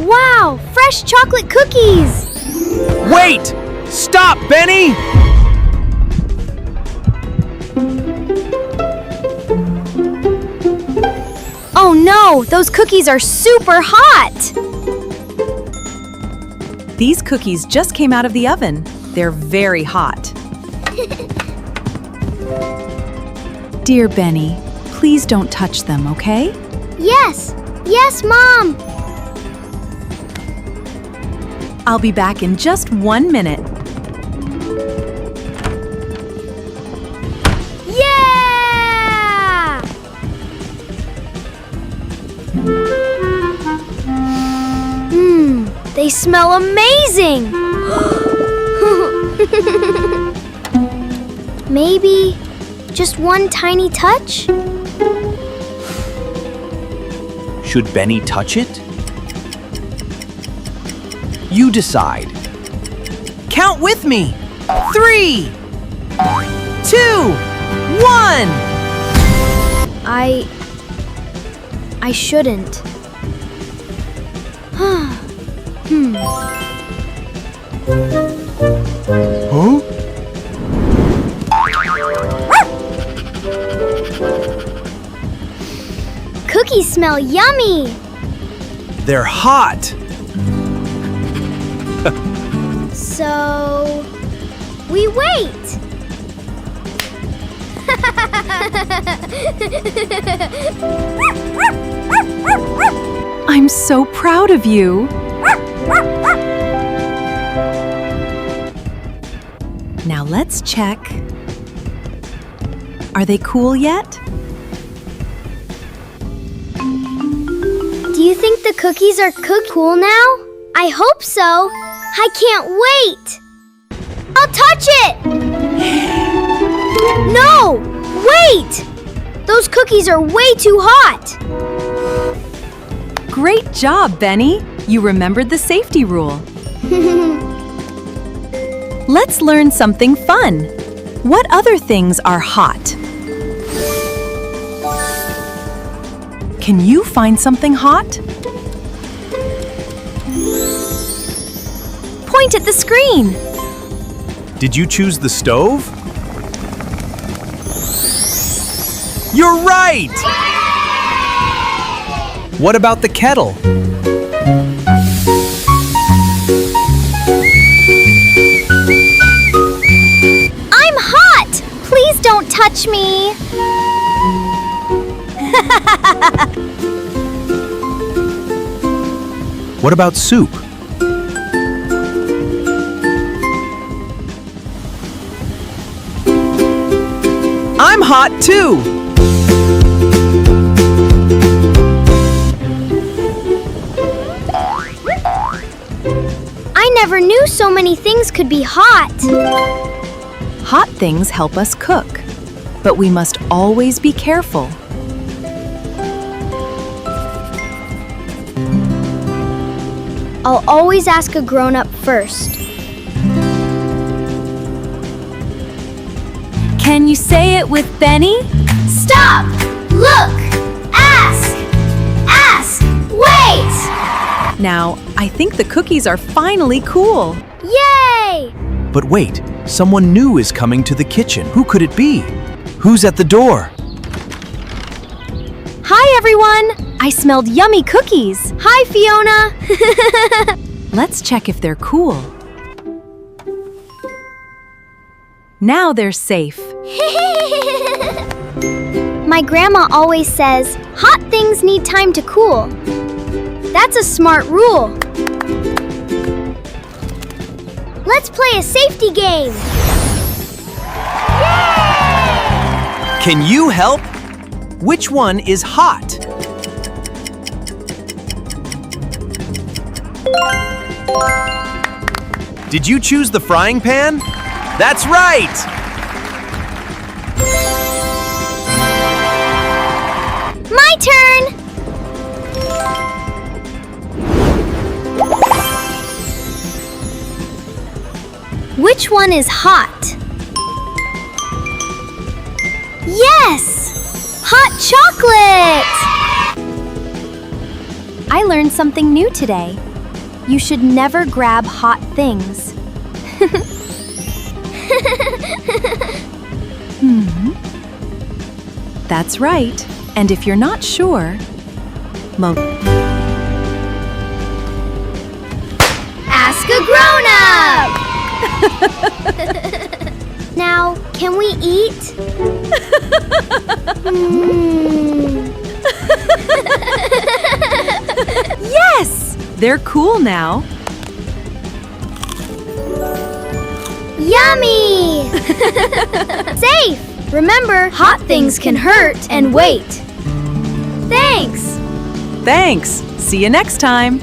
Wow, fresh chocolate cookies! Wait! Stop, Benny! Oh no, those cookies are super hot! These cookies just came out of the oven. They're very hot. Dear Benny, please don't touch them, okay? Yes, Mom! I'll be back in just 1 minute. Yeah! They smell amazing! Maybe just one tiny touch? Should Benny touch it? You decide. Count with me. 3, 2, 1. I shouldn't. Huh? Cookies smell yummy! They're hot. So, we wait! I'm so proud of you. Now let's check. Are they cool yet? Do you think the cookies are cooked cool now? I hope so. I can't wait. I'll touch it. No! Wait! Those cookies are way too hot. Great job, Benny. You remembered the safety rule. Let's learn something fun. What other things are hot? Can you find something hot? Point at the screen. Did you choose the stove? You're right! What about the kettle? I'm hot! Please don't touch me. What about soup? I'm hot too! I never knew so many things could be hot. Hot things help us cook, but we must always be careful. I'll always ask a grown-up first. Can you say it with Benny? Stop! Look! Ask! Ask! Wait! Now, I think the cookies are finally cool. Yay! But wait, someone new is coming to the kitchen. Who could it be? Who's at the door? Hi, everyone! I smelled yummy cookies. Hi, Fiona! Let's check if they're cool. Now they're safe. My grandma always says, hot things need time to cool. That's a smart rule. Let's play a safety game. Yay! Can you help? Which one is hot? Did you choose the frying pan? That's right! My turn! Which one is hot? Yes! Hot chocolate! I learned something new today. You should never grab hot things. That's right. And if you're not sure, Ask a grown-up! Now, can we eat? Yes! They're cool now. Yummy! Safe! Remember, hot things can hurt and wait. Thanks! Thanks. See you next time.